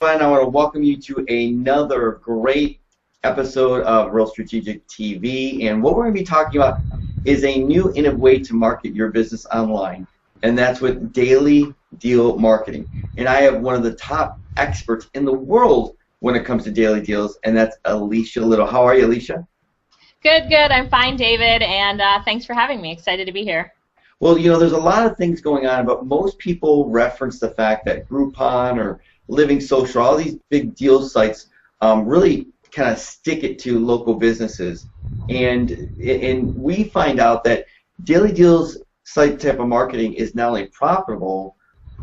fun. I want to welcome you to another great episode of Real Strategic TV. And what we're going to be talking about is a new innovative way to market your business online, and that's with daily deal marketing. And I have one of the top experts in the world when it comes to daily deals, and that's Alicia Lyttle. How are you, Alicia? Good, good. I'm fine, David, and thanks for having me. Excited to be here. Well, you know, there's a lot of things going on, but most people reference the fact that Groupon or Living Social, all these big deal sites really kind of stick it to local businesses. And we find out that daily deals site type of marketing is not only profitable,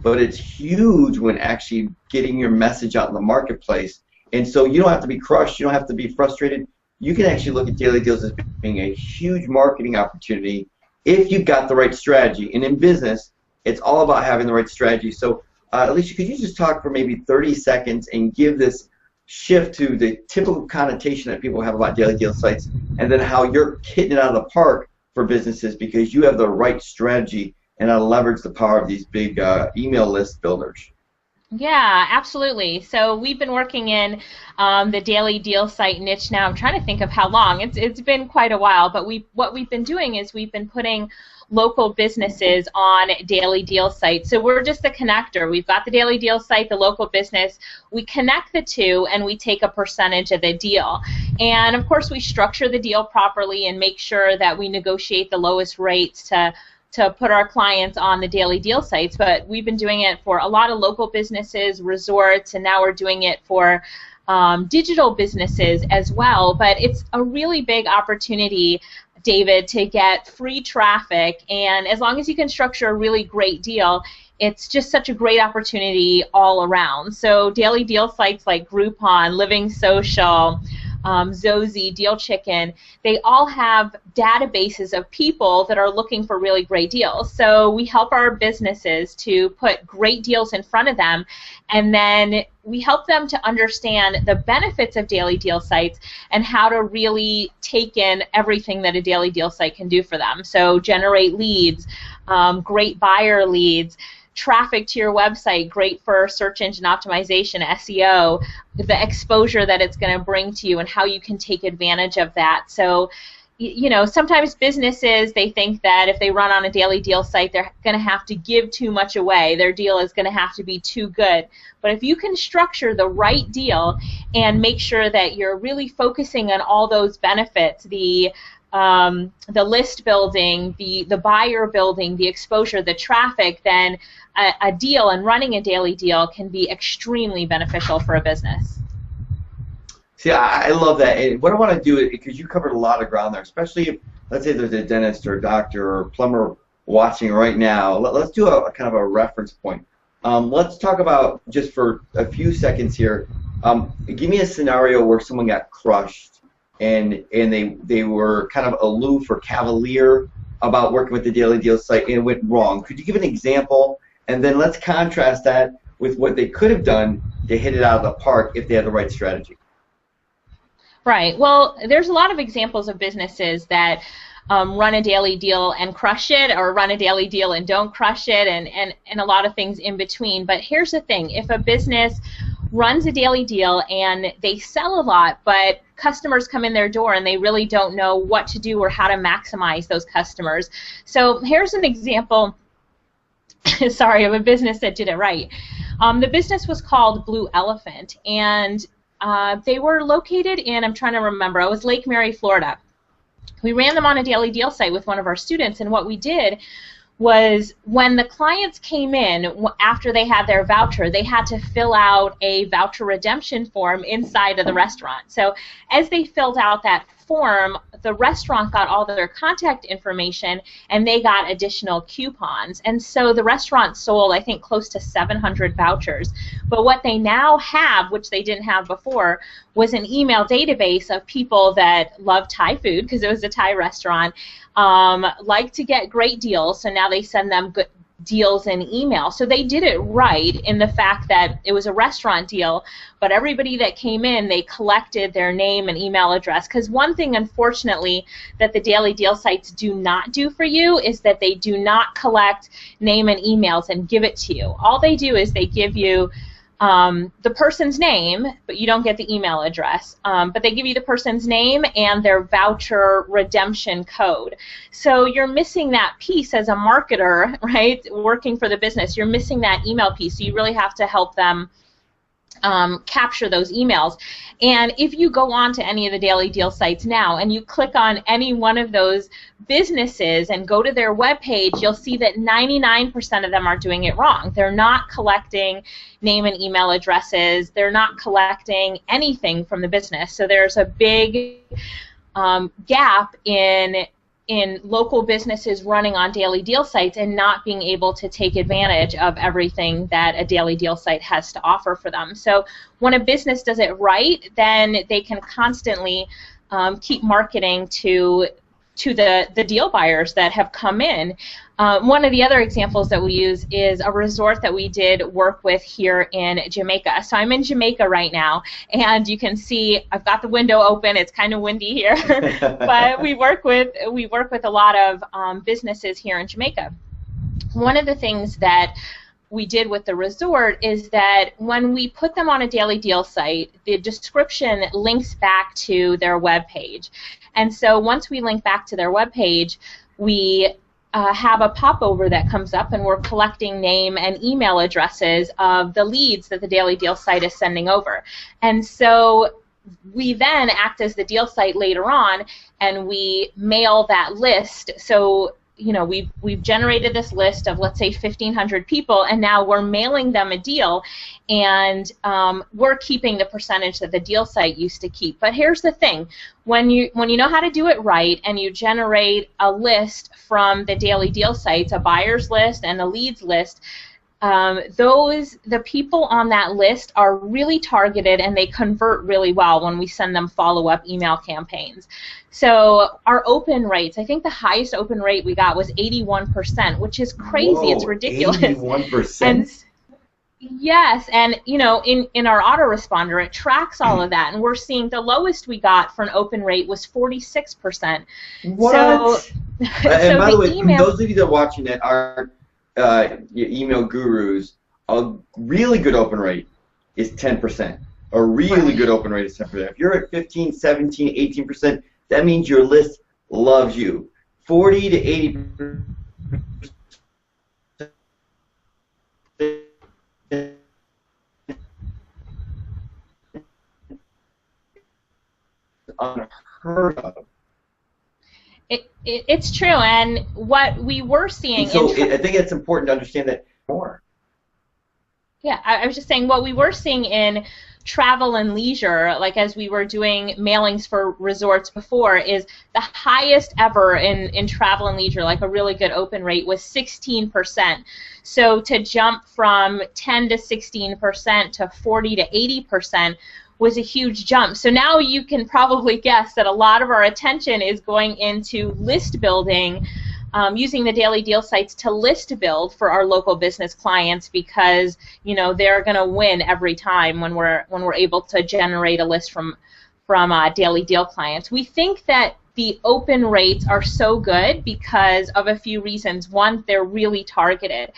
but it's huge when actually getting your message out in the marketplace. And so you don't have to be crushed, you don't have to be frustrated. You can actually look at daily deals as being a huge marketing opportunity if you've got the right strategy. And in business, it's all about having the right strategy. So, Alicia, could you just talk for maybe 30 seconds and give this shift to the typical connotation that people have about daily deal sites, and then how you're hitting it out of the park for businesses because you have the right strategy and how to leverage the power of these big email list builders? Yeah, absolutely. So we've been working in the daily deal site niche now. I'm trying to think of how long. It's been quite a while, but what we've been doing is we've been putting local businesses on daily deal sites. So we're just the connector. We've got the daily deal site, the local business. We connect the two, and we take a percentage of the deal. And of course, we structure the deal properly and make sure that we negotiate the lowest rates to put our clients on the daily deal sites. But we've been doing it for a lot of local businesses, resorts, and now we're doing it for digital businesses as well. But it's a really big opportunity, David, to get free traffic, and as long as you can structure a really great deal, it's just such a great opportunity all around. So daily deal sites like Groupon, Living Social, Zozy, Deal Chicken, they all have databases of people that are looking for really great deals. So we help our businesses to put great deals in front of them, and then we help them to understand the benefits of daily deal sites and how to really take in everything that a daily deal site can do for them. So generate leads, great buyer leads, traffic to your website, great for search engine optimization, SEO, the exposure that it's going to bring to you and how you can take advantage of that. So, you know, sometimes businesses, they think that if they run on a daily deal site, they're going to have to give too much away. Their deal is going to have to be too good. But if you can structure the right deal and make sure that you're really focusing on all those benefits, the list building, the buyer building, the exposure, the traffic, then a deal and running a daily deal can be extremely beneficial for a business. See, I love that. And what I want to do, because you covered a lot of ground there, especially if, let's say there's a dentist or a doctor or plumber watching right now. Let's do a kind of a reference point. Let's talk about, just for a few seconds here, give me a scenario where someone got crushed and they were kind of aloof or cavalier about working with the daily deal site and it went wrong. Could you give an example? And then let's contrast that with what they could have done to hit it out of the park if they had the right strategy. Right. Well, there's a lot of examples of businesses that run a daily deal and crush it, or run a daily deal and don't crush it, and a lot of things in between. But here's the thing. If a business runs a daily deal and they sell a lot, but customers come in their door and they really don't know what to do or how to maximize those customers. So here's an example sorry, of a business that did it right. The business was called Blue Elephant, and they were located in, I'm trying to remember, it was Lake Mary, Florida. We ran them on a daily deal site with one of our students, and what we did was when the clients came in after they had their voucher, they had to fill out a voucher redemption form inside of the restaurant. So as they filled out that form, the restaurant got all their contact information and they got additional coupons. And so the restaurant sold, I think, close to 700 vouchers. But what they now have, which they didn't have before, was an email database of people that love Thai food, because it was a Thai restaurant, like to get great deals, so now they send them good deals in email. So they did it right in the fact that it was a restaurant deal, but everybody that came in, they collected their name and email address. Because one thing, unfortunately, that the daily deal sites do not do for you is that they do not collect name and emails and give it to you. All they do is they give you the person's name, but you don't get the email address. But they give you the person's name and their voucher redemption code. So you're missing that piece as a marketer, right, working for the business. You're missing that email piece. So you really have to help them capture those emails. And if you go on to any of the Daily Deal sites now and you click on any one of those businesses and go to their webpage, you'll see that 99% of them are doing it wrong. They're not collecting name and email addresses. They're not collecting anything from the business. So there's a big gap in local businesses running on Daily Deal sites and not being able to take advantage of everything that a Daily Deal site has to offer for them. So when a business does it right, then they can constantly keep marketing to the deal buyers that have come in. One of the other examples that we use is a resort that we did work with here in Jamaica. So I'm in Jamaica right now, and you can see I've got the window open. It's kind of windy here, but we work with a lot of businesses here in Jamaica. One of the things that we did with the resort is that when we put them on a Daily Deal site, the description links back to their web page. And so once we link back to their web page, we have a popover that comes up, and we're collecting name and email addresses of the leads that the Daily Deal site is sending over. And so we then act as the deal site later on, and we mail that list. So we've generated this list of, let's say, 1,500 people, and now we're mailing them a deal, and we're keeping the percentage that the deal site used to keep. But here's the thing: when you know how to do it right, and you generate a list from the Daily Deal sites, a buyer's list and a leads list, the people on that list are really targeted, and they convert really well when we send them follow-up email campaigns. So our open rates, I think the highest open rate we got was 81%, which is crazy. Whoa, it's ridiculous. 81%? And, yes, and in our autoresponder, it tracks all of that, and we're seeing the lowest we got for an open rate was 46%. What? So, and by the way, those of you that are watching that aren't your email gurus, a really good open rate is 10%. A really good open rate is 10%. If you're at 15, 17, 18%, that means your list loves you. 40 to 80% unheard of. It's true, and what we were seeing. So I think it's important to understand that more. Yeah, I was just saying what we were seeing in travel and leisure, like as we were doing mailings for resorts before, is the highest ever in travel and leisure, like a really good open rate, was 16%. So to jump from 10 to 16% to 40 to 80% was a huge jump. So now you can probably guess that a lot of our attention is going into list building, using the Daily Deal sites to list build for our local business clients, because they're going to win every time when we're able to generate a list from Daily Deal clients. We think that the open rates are so good because of a few reasons. One, they're really targeted,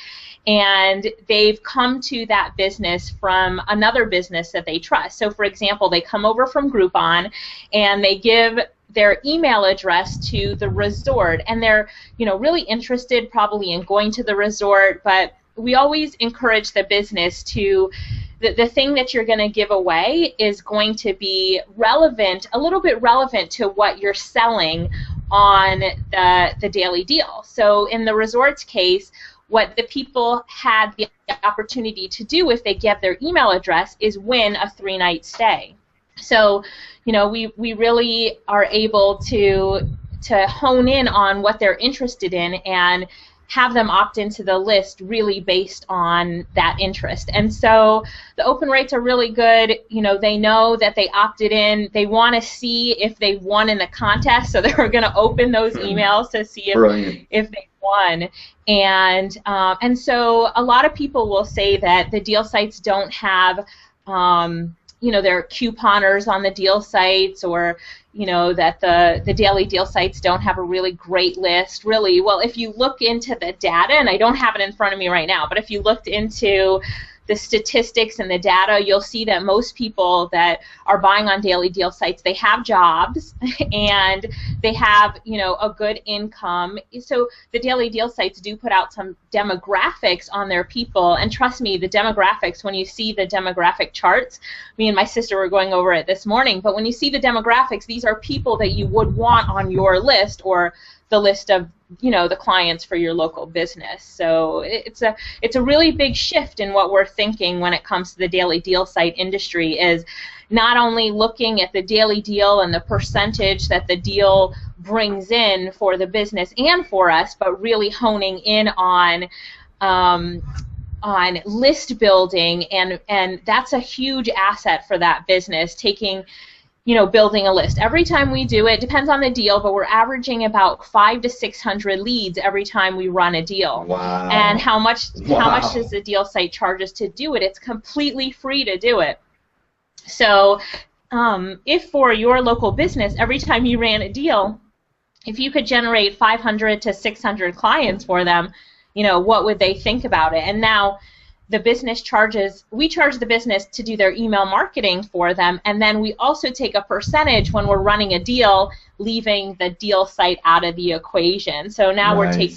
and they've come to that business from another business that they trust. So, for example, they come over from Groupon, and they give their email address to the resort, and they're really interested probably in going to the resort, but we always encourage the business to the thing that you're going to give away is going to be relevant, a little bit relevant to what you're selling on the Daily Deal. So in the resort's case, what the people had the opportunity to do if they give their email address is win a 3-night stay. So, we really are able to hone in on what they're interested in and have them opt into the list really based on that interest. And so the open rates are really good. They know that they opted in. They want to see if they won in the contest, so they're going to open those emails to see if they won. And so a lot of people will say that the deal sites don't have there are couponers on the deal sites, or that the Daily Deal sites don't have a really great list. Really, well, if you look into the data, and I don't have it in front of me right now, but if you looked into the statistics and the data, you'll see that most people that are buying on daily deal sites, they have jobs and they have, you know, a good income. So the daily deal sites do put out some demographics on their people, and trust me, the demographics, when you see the demographic charts, me and my sister were going over it this morning, but when you see the demographics, these are people that you would want on your list or the list of, you know, the clients for your local business. So it's a really big shift in what we're thinking when it comes to the daily deal site industry, is not only looking at the daily deal and the percentage that the deal brings in for the business and for us, but really honing in on list building, and that's a huge asset for that business, taking, you know, building a list. Every time we do it, depends on the deal, but we're averaging about 500 to 600 leads every time we run a deal. Wow. And how much does the deal site charge us to do it? It's completely free to do it. So if for your local business, every time you ran a deal, if you could generate 500 to 600 clients for them, you know, what would they think about it? And now the business we charge the business to do their email marketing for them, and then we also take a percentage when we're running a deal, leaving the deal site out of the equation. So now Nice.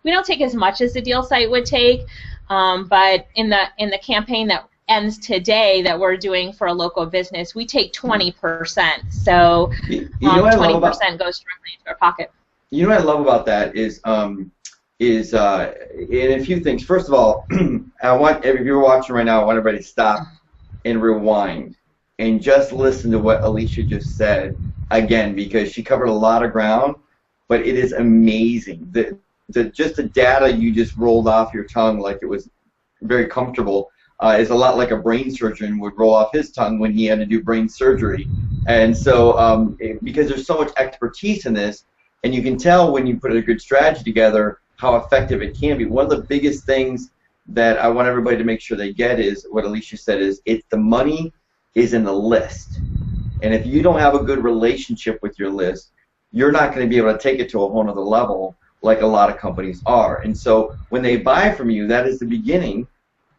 we don't take as much as the deal site would take, but in the campaign that ends today that we're doing for a local business, we take 20%. So 20% goes directly into our pocket. You know what I love about that is in a few things. First of all, if you're watching right now, I want everybody to stop and rewind and just listen to what Alicia just said again, because she covered a lot of ground, but it is amazing. Just the data you just rolled off your tongue like it was very comfortable is a lot like a brain surgeon would roll off his tongue when he had to do brain surgery. And so because there's so much expertise in this, and you can tell when you put a good strategy together how effective it can be. One of the biggest things that I want everybody to make sure they get is what Alicia said, is the money is in the list. And if you don't have a good relationship with your list, you're not going to be able to take it to a whole other level like a lot of companies are. And so when they buy from you, that is the beginning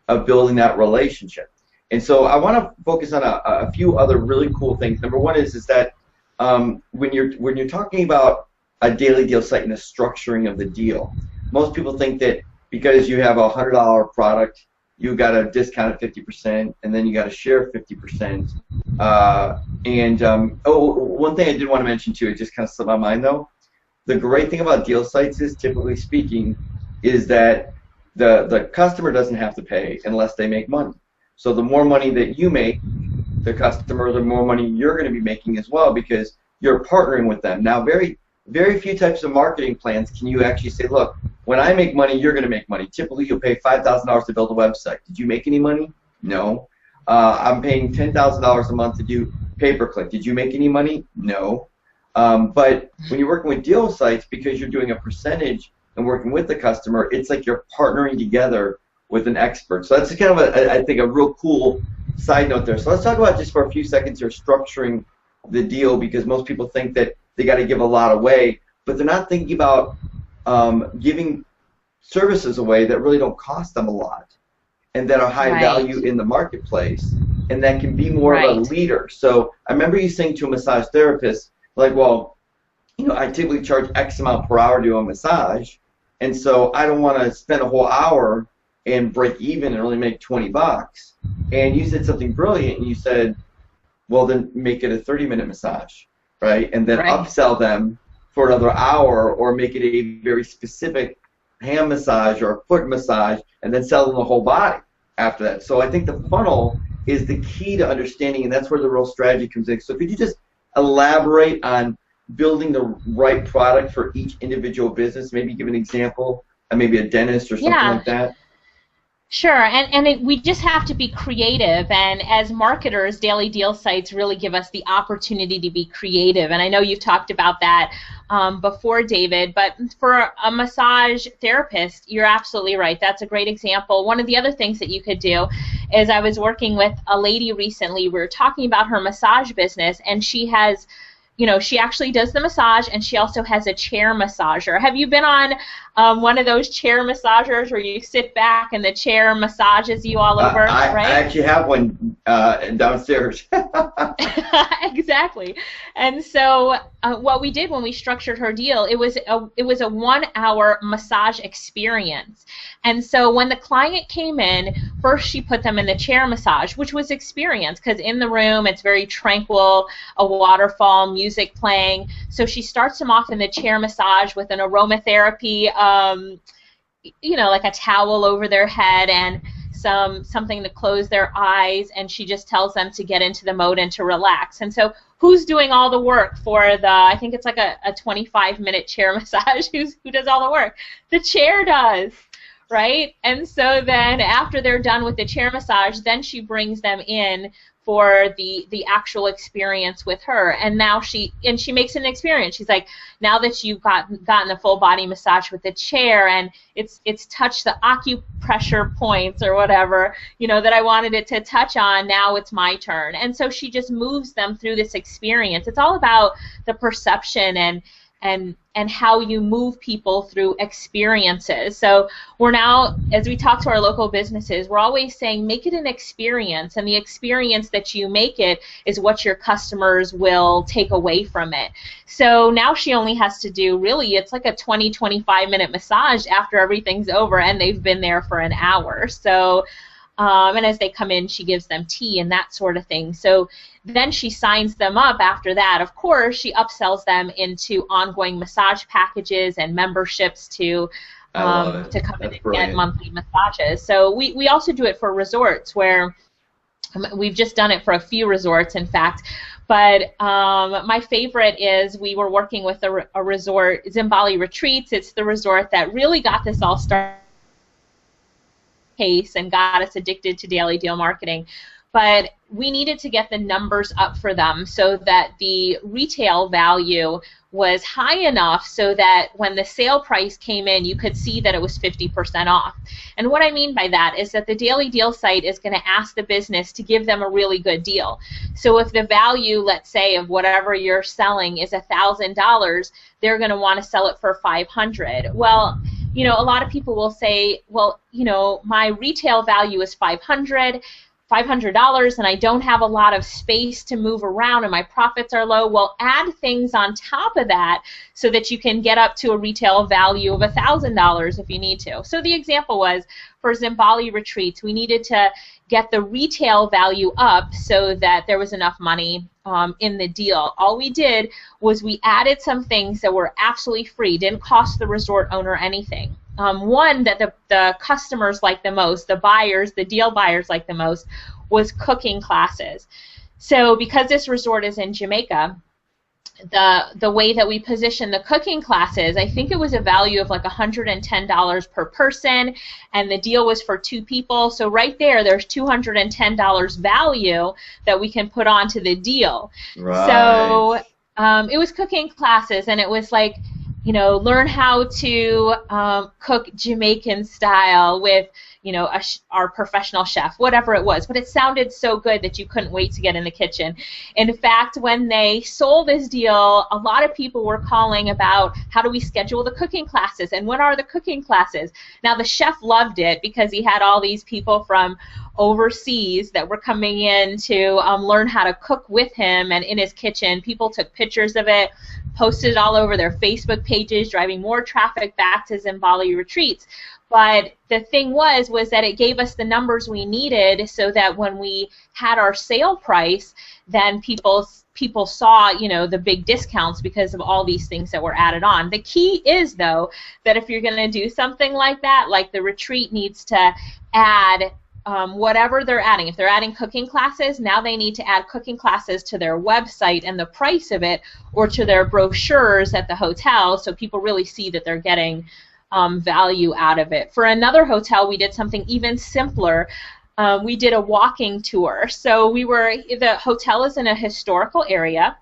of building that relationship. And so I want to focus on a few other really cool things. Number one is that when you're talking about a daily deal site and the structuring of the deal, most people think that because you have a $100 product, you got a discount of 50%, and then you got to share 50%. One thing I did want to mention too, it just kind of slipped my mind though. The great thing about deal sites is, typically speaking, is that the customer doesn't have to pay unless they make money. So the more money that you make, the customer, the more money you're going to be making as well, because you're partnering with them. Now, very few types of marketing plans can you actually say, look, when I make money, you're going to make money. Typically, you'll pay $5,000 to build a website. Did you make any money? No. I'm paying $10,000 a month to do pay-per-click. Did you make any money? No. But when you're working with deal sites, because you're doing a percentage and working with the customer, it's like you're partnering together with an expert. So that's kind of, I think, a real cool side note there. So let's talk about, just for a few seconds here, structuring the deal, because most people think that they got to give a lot away, but they're not thinking about giving services away that really don't cost them a lot and that are high value in the marketplace, and that can be more of a leader. So I remember you saying to a massage therapist, like, well, you know, I typically charge X amount per hour to do a massage, and so I don't want to spend a whole hour and break even and only make 20 bucks. And you said something brilliant, and you said, well, then make it a 30-minute massage, right? And then upsell them for another hour, or make it a very specific hand massage or a foot massage, and then sell them the whole body after that. So I think the funnel is the key to understanding, and that's where the real strategy comes in. So could you just elaborate on building the right product for each individual business? Maybe give an example, maybe a dentist or something like that. Sure, we just have to be creative, and as marketers, daily deal sites really give us the opportunity to be creative, and I know you've talked about that before, David, but for a massage therapist, you're absolutely right. That's a great example. One of the other things that you could do is, I was working with a lady recently, we were talking about her massage business, and she has she actually does the massage, and she also has a chair massager. Have you been on one of those chair massagers where you sit back and the chair massages you all over, right? I actually have one downstairs. Exactly. And so what we did when we structured her deal, it was a 1-hour massage experience. And so when the client came in, first she put them in the chair massage, which was experience, because in the room it's very tranquil, a waterfall, music playing. So she starts them off in the chair massage with an aromatherapy, like a towel over their head and something to close their eyes, and she just tells them to get into the mode and to relax. And so who's doing all the work for the, I think it's like a 25-minute chair massage? Who does all the work? The chair does, right? And so then after they're done with the chair massage, then she brings them in for the actual experience with her, and now she makes an experience. She's like, now that you've gotten a full body massage with the chair, and it's touched the acupressure points or whatever, that I wanted it to touch on, now it's my turn. And so she just moves them through this experience. It's all about the perception and how you move people through experiences. So we're now, as we talk to our local businesses, we're always saying make it an experience, and the experience that you make it is what your customers will take away from it. So now she only has to do, really, it's like a 20-25-minute massage after everything's over, and they've been there for an hour. So and as they come in, she gives them tea and that sort of thing. So then she signs them up after that. Of course, she upsells them into ongoing massage packages and memberships to come in and get monthly massages. So we also do it for resorts, where we've just done it for a few resorts, in fact. But my favorite is we were working with a resort, Zimbali Retreats. It's the resort that really got this all started and got us addicted to daily deal marketing. But we needed to get the numbers up for them so that the retail value was high enough so that when the sale price came in, you could see that it was 50% off. And what I mean by that is that the daily deal site is going to ask the business to give them a really good deal. So if the value, let's say, of whatever you're selling is $1,000, they're going to want to sell it for $500. Well, a lot of people will say, well, my retail value is $500, and I don't have a lot of space to move around and my profits are low. Well, add things on top of that so that you can get up to a retail value of $1,000 if you need to. So the example was, for Zimbali Retreats, we needed to get the retail value up so that there was enough money in the deal. All we did was we added some things that were absolutely free, didn't cost the resort owner anything. One that the customers like the most, the buyers, the deal buyers like the most, was cooking classes. So because this resort is in Jamaica, the way that we position the cooking classes, I think it was a value of like $110 per person, and the deal was for 2 people. So right there's $210 value that we can put onto the deal. Right. So it was cooking classes, and it was like, learn how to cook Jamaican style with, our professional chef, whatever it was. But it sounded so good that you couldn't wait to get in the kitchen. In fact, when they sold this deal, a lot of people were calling about how do we schedule the cooking classes and when are the cooking classes. Now, the chef loved it because he had all these people from overseas that were coming in to learn how to cook with him and in his kitchen. People took pictures of it, posted it all over their Facebook pages, driving more traffic back to Zimbali Retreats. But the thing was that it gave us the numbers we needed so that when we had our sale price, then people saw, the big discounts because of all these things that were added on. The key is, though, that if you're going to do something like that, like the retreat needs to add whatever they're adding. If they're adding cooking classes, now they need to add cooking classes to their website and the price of it, or to their brochures at the hotel, so people really see that they're getting value out of it. For another hotel, we did something even simpler. We did a walking tour. So the hotel is in a historical area,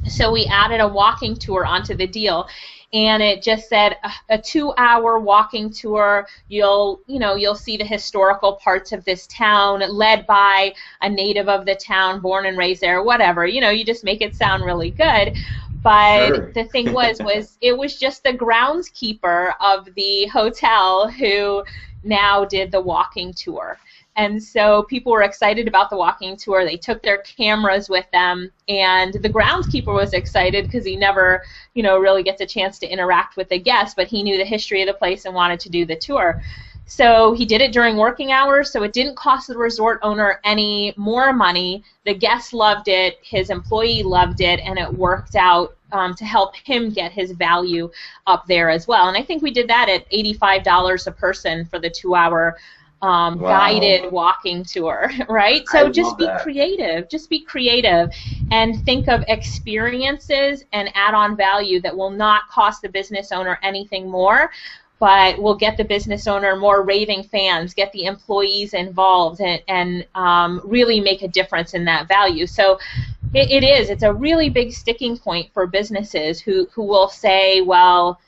So we added a walking tour onto the deal, and it just said a 2-hour walking tour. You'll see the historical parts of this town, led by a native of the town, born and raised there, whatever. You just make it sound really good. But Sure. the thing was it was just the groundskeeper of the hotel who now did the walking tour. And so people were excited about the walking tour. They took their cameras with them, and the groundskeeper was excited because he never, really gets a chance to interact with the guests, but he knew the history of the place and wanted to do the tour. So he did it during working hours, so it didn't cost the resort owner any more money. The guests loved it, his employee loved it, and it worked out to help him get his value up there as well. And I think we did that at $85 a person for the 2-hour Wow. guided walking tour, right? So just be that. creative. Just be creative and think of experiences and add-on value that will not cost the business owner anything more, but will get the business owner more raving fans, get the employees involved, and really make a difference in that value. So it's a really big sticking point for businesses who will say, well,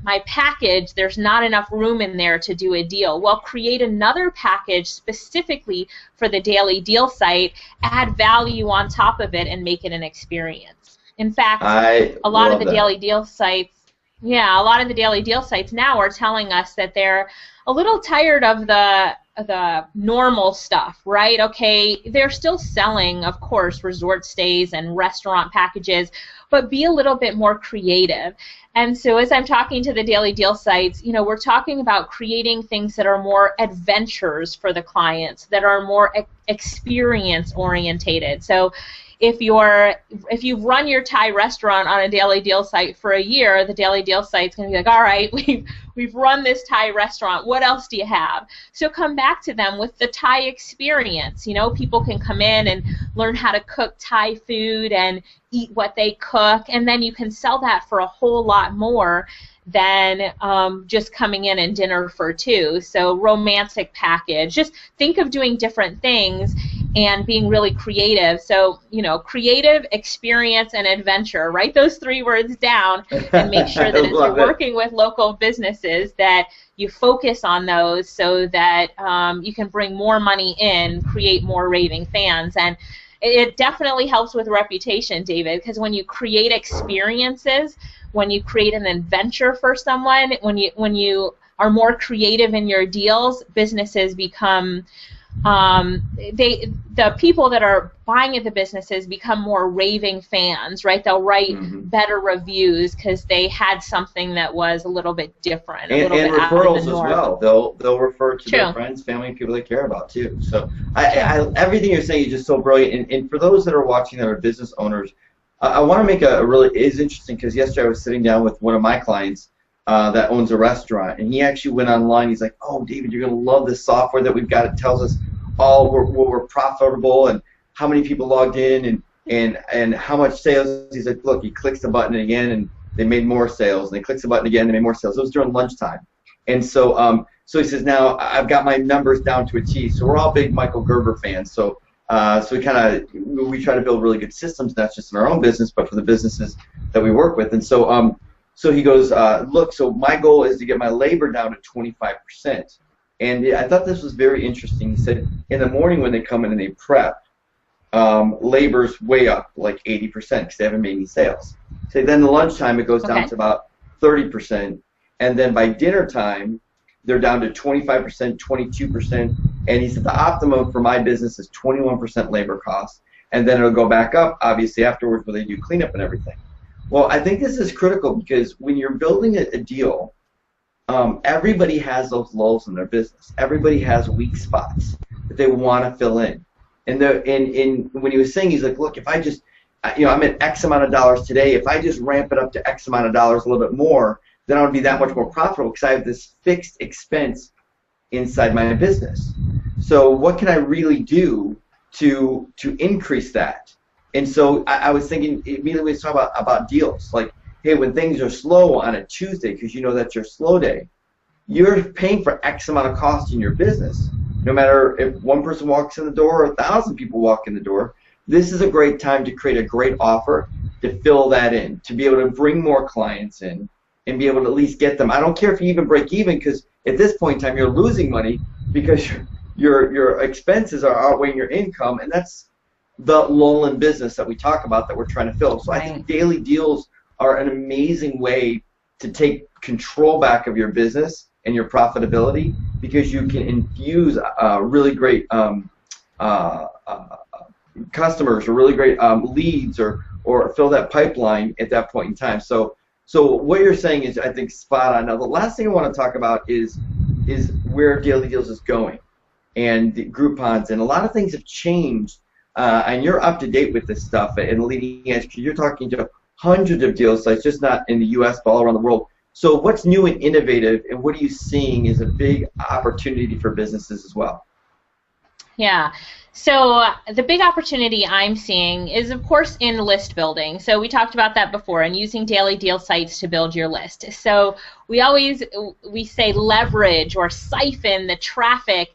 my package, there's not enough room in there to do a deal. Well, create another package specifically for the daily deal site, add value on top of it, and make it an experience. In fact, a lot of the daily deal sites now are telling us that they're a little tired of the normal stuff, right? Okay, they're still selling, of course, resort stays and restaurant packages, but be a little bit more creative. And so as I'm talking to the daily deal sites, we're talking about creating things that are more adventures for the clients, that are more experience orientated. So if you've run your Thai restaurant on a daily deal site for a year, the daily deal site's going to be like, all right, we've run this Thai restaurant. What else do you have? So come back to them with the Thai experience. People can come in and learn how to cook Thai food and eat what they cook, and then you can sell that for a whole lot more than just coming in and dinner for two. So romantic package. Just think of doing different things and being really creative. So, creative, experience, and adventure. Write those 3 words down and make sure that as you're working with local businesses that you focus on those so that you can bring more money in, create more raving fans. And it definitely helps with reputation, David, because when you create experiences, when you create an adventure for someone, when you are more creative in your deals, businesses become the people that are buying at the businesses become more raving fans, right? They'll write better reviews because they had something that was a little bit different, a little bit referrals out of the norm. as well. They'll refer to their friends, family, people they care about too. So everything you're saying is just so brilliant. And for those that are watching that are business owners, I want to make is interesting because yesterday I was sitting down with one of my clients that owns a restaurant, and he actually went online. He's like, "Oh, David, you're gonna love this software that we've got. It tells us all we're profitable and how many people logged in and how much sales." He's like, "Look," he clicks the button again, and they made more sales. And he clicks the button again, and they made more sales. It was during lunchtime, and so he says, "Now I've got my numbers down to a T." So we're all big Michael Gerber fans. So we try to build really good systems, not just in our own business, but for the businesses that we work with. And so so he goes, "Look, so my goal is to get my labor down to 25%. And I thought this was very interesting. He said, in the morning when they come in and they prep, labor's way up, like 80%, because they haven't made any sales. So then the lunchtime, it goes down to about 30%. And then by dinner time, they're down to 25%, 22%. And he said the optimum for my business is 21% labor cost. And then it'll go back up, obviously, afterwards where they do cleanup and everything. Well, I think this is critical because when you're building a deal, everybody has those lulls in their business. Everybody has weak spots that they want to fill in. And when he was saying, he's like, "Look, if I just, I'm at X amount of dollars today. If I just ramp it up to X amount of dollars, a little bit more, then I would be that much more profitable because I have this fixed expense inside my business. So what can I really do to increase that?" And so I was thinking immediately, let's talk about deals. Like, hey, when things are slow on a Tuesday, because you know that's your slow day, you're paying for X amount of cost in your business. No matter if one person walks in the door or 1,000 people walk in the door, this is a great time to create a great offer to fill that in, to be able to bring more clients in and be able to at least get them. I don't care if you even break even, because at this point in time you're losing money because your expenses are outweighing your income, and that's the lull in business that we talk about that we're trying to fill. So I think daily deals are an amazing way to take control back of your business and your profitability, because you can infuse really great customers or really great leads or fill that pipeline at that point in time. So what you're saying is, I think, spot on. Now, the last thing I want to talk about is where Daily Deals is going and the Groupons, and a lot of things have changed, and you're up to date with this stuff and leading edge, because you're talking to hundreds of deal sites, just not in the U.S. but all around the world. So what's new and innovative, and what are you seeing is a big opportunity for businesses as well? Yeah. So the big opportunity I'm seeing is, of course, in list building. So we talked about that before, and using daily deal sites to build your list. So we say leverage or siphon the traffic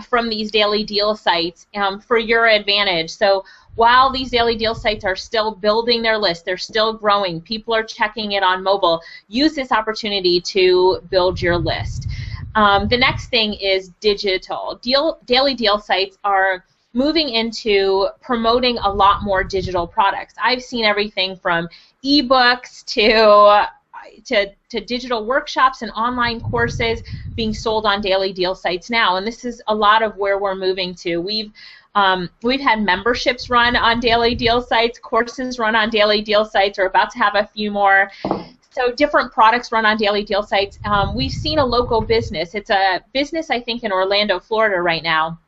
from these daily deal sites for your advantage. So while these daily deal sites are still building their list, they're still growing, people are checking it on mobile, use this opportunity to build your list. The next thing is digital. Daily deal sites are moving into promoting a lot more digital products. I've seen everything from ebooks to digital workshops and online courses being sold on daily deal sites now, and this is a lot of where we're moving to. We've had memberships run on daily deal sites, courses run on daily deal sites. We're about to have a few more. So different products run on daily deal sites. We've seen a local business. It's a business, I think, in Orlando, Florida right now.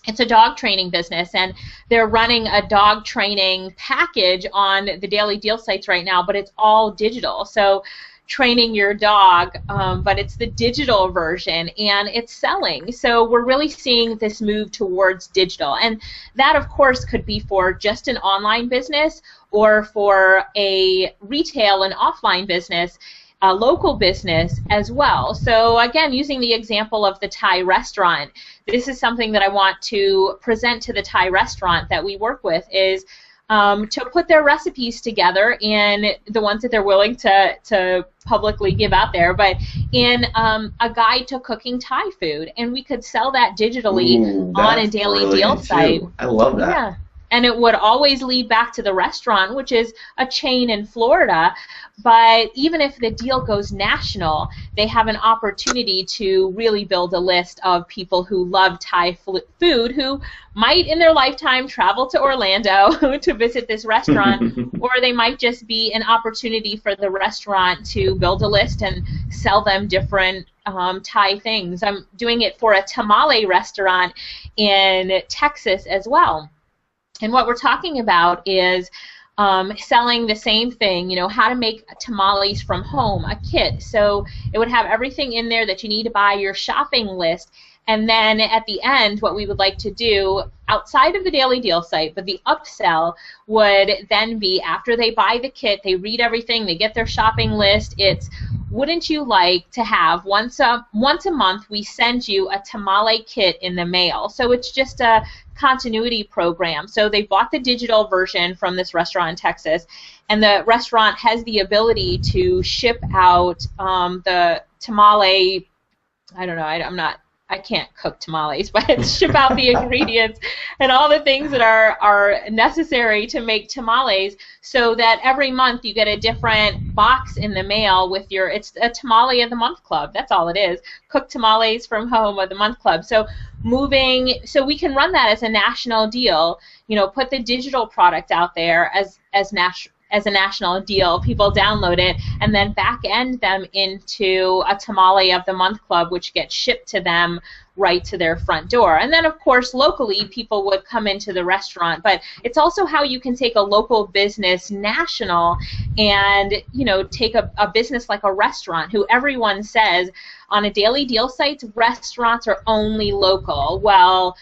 It's a dog training business, and they're running a dog training package on the daily deal sites right now, but it's all digital. So training your dog, but it's the digital version, and it's selling. So we're really seeing this move towards digital, and that, of course, could be for just an online business or for a retail and offline business, a local business as well. So again, using the example of the Thai restaurant, this is something that I want to present to the Thai restaurant that we work with, is to put their recipes together in the ones that they're willing to publicly give out there, but in a guide to cooking Thai food, and we could sell that digitally on a daily deal site. I love that. Yeah. And it would always lead back to the restaurant, which is a chain in Florida. But even if the deal goes national, they have an opportunity to really build a list of people who love Thai food, who might in their lifetime travel to Orlando to visit this restaurant, or they might just be an opportunity for the restaurant to build a list and sell them different Thai things. I'm doing it for a tamale restaurant in Texas as well. And what we're talking about is selling the same thing, how to make tamales from home, a kit. So it would have everything in there that you need to buy, your shopping list, and then at the end, what we would like to do outside of the daily deal site, but the upsell would then be, after they buy the kit, they read everything, they get their shopping list, it's, wouldn't you like to have once a month we send you a tamale kit in the mail? So it's just a continuity program. So they bought the digital version from this restaurant in Texas, and the restaurant has the ability to ship out the tamale, I don't know, I can't cook tamales, but ship out the ingredients and all the things that are necessary to make tamales, so that every month you get a different box in the mail with it's a tamale of the month club. That's all it is. Cook tamales from home of the month club. So so we can run that as a national deal, put the digital product out there as a national deal, people download it, and then back end them into a tamale of the month club, which gets shipped to them right to their front door. And then, of course, locally, people would come into the restaurant. But it's also how you can take a local business national and, take a business like a restaurant, who everyone says on a daily deal site, restaurants are only local. Well,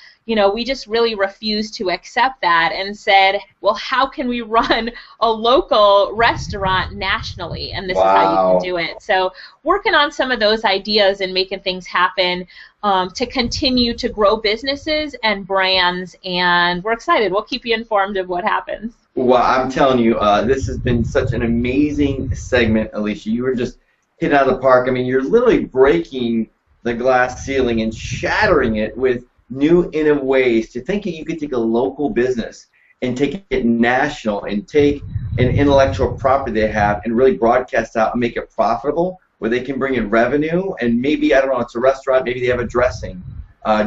we just really refused to accept that and said, well, how can we run a local restaurant nationally? And this is how you can do it. So working on some of those ideas and making things happen to continue to grow businesses and brands, and we're excited. We'll keep you informed of what happens. Well, I'm telling you, this has been such an amazing segment, Alicia. You were just hitting out of the park. I mean, you're literally breaking the glass ceiling and shattering it with new innovative ways to think that you could take a local business and take it national and take an intellectual property they have and really broadcast out and make it profitable, where they can bring in revenue, and maybe, I don't know, it's a restaurant, maybe they have a dressing,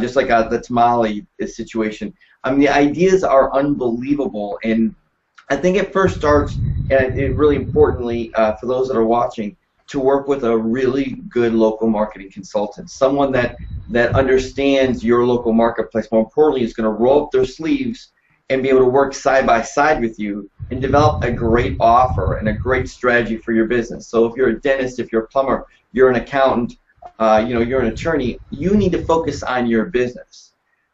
just like the tamale situation. I mean, the ideas are unbelievable, and I think it first starts, and really importantly, for those that are watching, to work with a really good local marketing consultant, someone that understands your local marketplace. More importantly, is going to roll up their sleeves and be able to work side by side with you and develop a great offer and a great strategy for your business. So if you're a dentist, if you're a plumber, you're an accountant, you're an attorney, you need to focus on your business.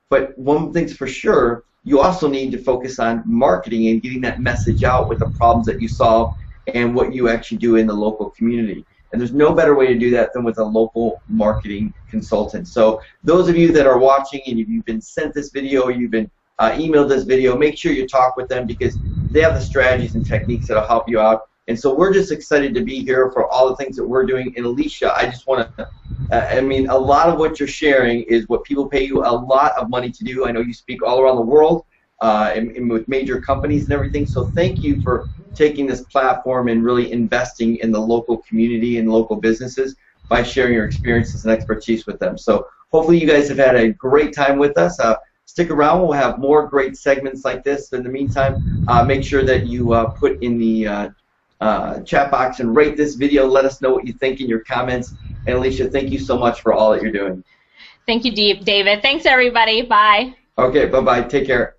But one thing's for sure, you also need to focus on marketing and getting that message out with the problems that you solve and what you actually do in the local community. And there's no better way to do that than with a local marketing consultant. So those of you that are watching and if you've been sent this video or you've been emailed this video, make sure you talk with them, because they have the strategies and techniques that will help you out. And so we're just excited to be here for all the things that we're doing. And Alicia, I just want to, I mean, a lot of what you're sharing is what people pay you a lot of money to do. I know you speak all around the world and with major companies and everything. So thank you for taking this platform and really investing in the local community and local businesses by sharing your experiences and expertise with them. So hopefully you guys have had a great time with us. Stick around. We'll have more great segments like this. In the meantime, make sure that you put in the chat box and rate this video. Let us know what you think in your comments. And Alicia, thank you so much for all that you're doing. Thank you, David. Thanks, everybody. Bye. Okay, bye-bye. Take care.